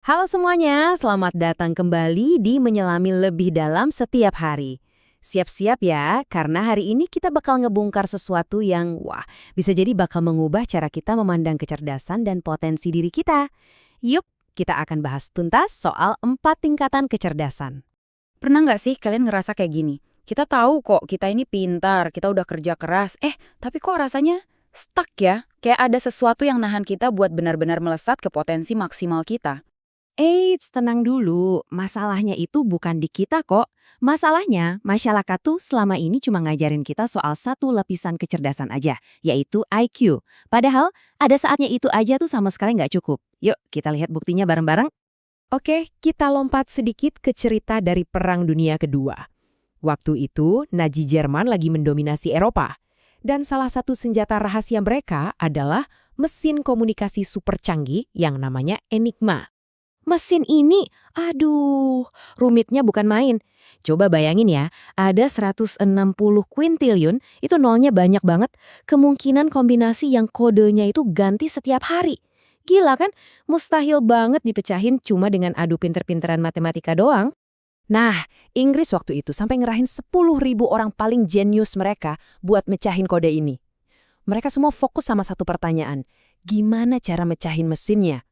Halo semuanya, selamat datang kembali di Menyelami Lebih Dalam setiap hari. Siap-siap ya, karena hari ini kita bakal ngebongkar sesuatu yang, bisa jadi bakal mengubah cara kita memandang kecerdasan dan potensi diri kita. Yuk, kita akan bahas tuntas soal 4 tingkatan kecerdasan. Pernah nggak sih kalian ngerasa kayak gini? Kita tahu kok kita ini pintar, kita udah kerja keras, tapi kok rasanya stuck ya? Kayak ada sesuatu yang nahan kita buat benar-benar melesat ke potensi maksimal kita. Eits, tenang dulu. Masalahnya itu bukan di kita kok. Masalahnya, masyarakat tuh selama ini cuma ngajarin kita soal satu lapisan kecerdasan aja, yaitu IQ. Padahal, ada saatnya itu aja tuh sama sekali nggak cukup. Yuk, kita lihat buktinya bareng-bareng. Oke, kita lompat sedikit ke cerita dari Perang Dunia Kedua. Waktu itu, Nazi Jerman lagi mendominasi Eropa. Dan salah satu senjata rahasia mereka adalah mesin komunikasi super canggih yang namanya Enigma. Mesin ini, aduh, rumitnya bukan main. Coba bayangin ya, ada 160 kuintilyon, itu nolnya banyak banget, kemungkinan kombinasi yang kodenya itu ganti setiap hari. Gila kan? Mustahil banget dipecahin cuma dengan adu pinter-pinteran matematika doang. Nah, Inggris waktu itu sampai ngerahin 10.000 orang paling jenius mereka buat mecahin kode ini. Mereka semua fokus sama satu pertanyaan, gimana cara mecahin mesinnya?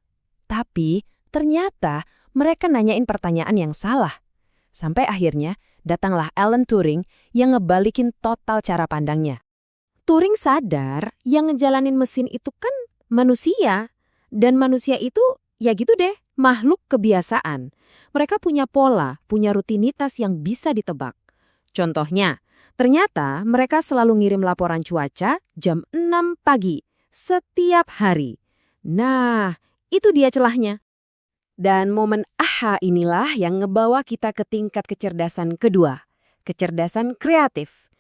Tapi ternyata mereka nanyain pertanyaan yang salah. Sampai akhirnya datanglah Alan Turing yang ngebalikin total cara pandangnya. Turing sadar yang ngejalanin mesin itu kan manusia. Dan manusia itu ya gitu deh, makhluk kebiasaan. Mereka punya pola, punya rutinitas yang bisa ditebak. Contohnya, ternyata mereka selalu ngirim laporan cuaca jam 6 pagi setiap hari. Nah, itu dia celahnya. Dan momen aha inilah yang ngebawa kita ke tingkat kecerdasan kedua, kecerdasan kreatif.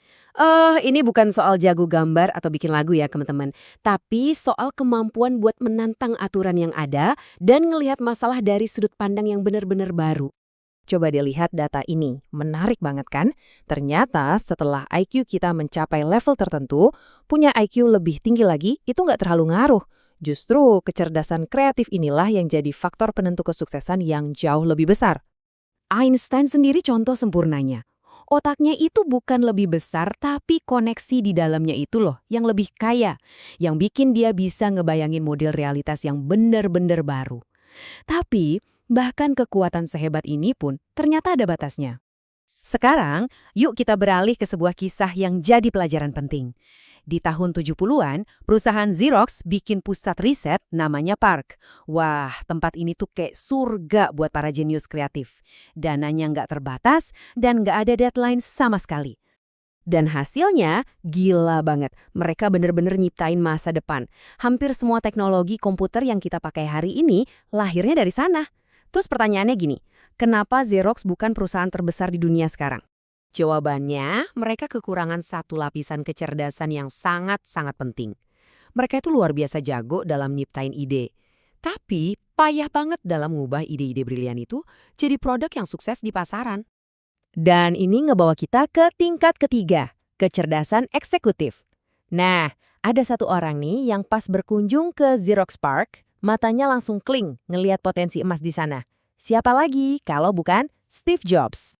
Ini bukan soal jago gambar atau bikin lagu ya teman-teman, tapi soal kemampuan buat menantang aturan yang ada dan ngelihat masalah dari sudut pandang yang benar-benar baru. Coba dilihat data ini, menarik banget kan? Ternyata setelah IQ kita mencapai level tertentu, punya IQ lebih tinggi lagi itu nggak terlalu ngaruh. Justru kecerdasan kreatif inilah yang jadi faktor penentu kesuksesan yang jauh lebih besar. Einstein sendiri contoh sempurnanya. Otaknya itu bukan lebih besar, tapi koneksi di dalamnya itu loh yang lebih kaya, yang bikin dia bisa ngebayangin model realitas yang benar-benar baru. Tapi, bahkan kekuatan sehebat ini pun ternyata ada batasnya. Sekarang, yuk kita beralih ke sebuah kisah yang jadi pelajaran penting. Di tahun 70-an, perusahaan Xerox bikin pusat riset namanya PARC. Wah, tempat ini tuh kayak surga buat para jenius kreatif. Dananya nggak terbatas dan nggak ada deadline sama sekali. Dan hasilnya gila banget. Mereka bener-bener nyiptain masa depan. Hampir semua teknologi komputer yang kita pakai hari ini lahirnya dari sana. Terus pertanyaannya gini, kenapa Xerox bukan perusahaan terbesar di dunia sekarang? Jawabannya, mereka kekurangan satu lapisan kecerdasan yang sangat-sangat penting. Mereka itu luar biasa jago dalam nyiptain ide. Tapi, payah banget dalam mengubah ide-ide brilian itu jadi produk yang sukses di pasaran. Dan ini ngebawa kita ke tingkat ketiga, kecerdasan eksekutif. Nah, ada satu orang nih yang pas berkunjung ke Xerox Park, matanya langsung kling ngelihat potensi emas di sana. Siapa lagi kalau bukan Steve Jobs?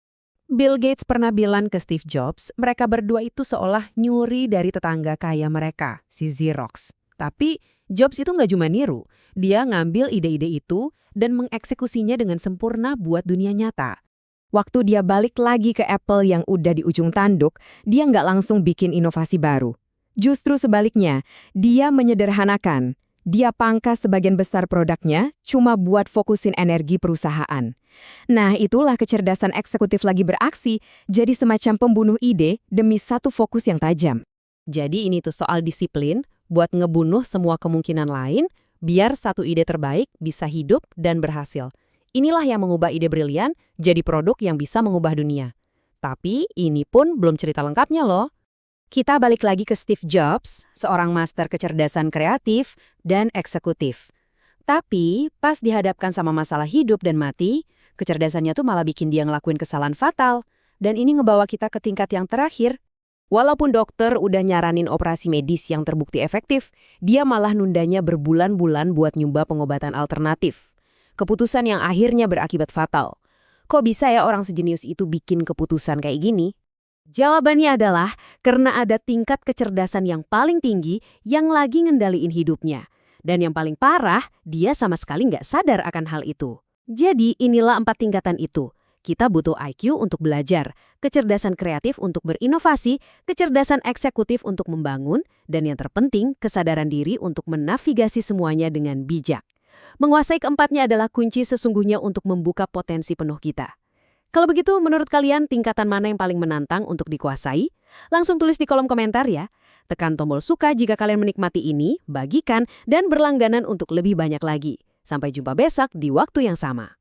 Bill Gates pernah bilang ke Steve Jobs, mereka berdua itu seolah nyuri dari tetangga kaya mereka, si Xerox. Tapi Jobs itu nggak cuma niru, dia ngambil ide-ide itu dan mengeksekusinya dengan sempurna buat dunia nyata. Waktu dia balik lagi ke Apple yang udah di ujung tanduk, dia nggak langsung bikin inovasi baru. Justru sebaliknya, dia menyederhanakan. Dia pangkas sebagian besar produknya cuma buat fokusin energi perusahaan. Nah, itulah kecerdasan eksekutif lagi beraksi, jadi semacam pembunuh ide demi satu fokus yang tajam. Jadi ini tuh soal disiplin, buat ngebunuh semua kemungkinan lain, biar satu ide terbaik bisa hidup dan berhasil. Inilah yang mengubah ide brilian jadi produk yang bisa mengubah dunia. Tapi ini pun belum cerita lengkapnya loh. Kita balik lagi ke Steve Jobs, seorang master kecerdasan kreatif dan eksekutif. Tapi pas dihadapkan sama masalah hidup dan mati, kecerdasannya tuh malah bikin dia ngelakuin kesalahan fatal. Dan ini ngebawa kita ke tingkat yang terakhir. Walaupun dokter udah nyaranin operasi medis yang terbukti efektif, dia malah nundanya berbulan-bulan buat nyoba pengobatan alternatif. keputusan yang akhirnya berakibat fatal. Kok bisa ya orang sejenius itu bikin keputusan kayak gini? Jawabannya adalah karena ada tingkat kecerdasan yang paling tinggi yang lagi ngendaliin hidupnya. Dan yang paling parah, dia sama sekali nggak sadar akan hal itu. Jadi inilah 4 tingkatan itu. Kita butuh IQ untuk belajar, kecerdasan kreatif untuk berinovasi, kecerdasan eksekutif untuk membangun, dan yang terpenting, kesadaran diri untuk menavigasi semuanya dengan bijak. Menguasai keempatnya adalah kunci sesungguhnya untuk membuka potensi penuh kita. Kalau begitu, menurut kalian tingkatan mana yang paling menantang untuk dikuasai? Langsung tulis di kolom komentar ya. Tekan tombol suka jika kalian menikmati ini, bagikan, dan berlangganan untuk lebih banyak lagi. Sampai jumpa besok di waktu yang sama.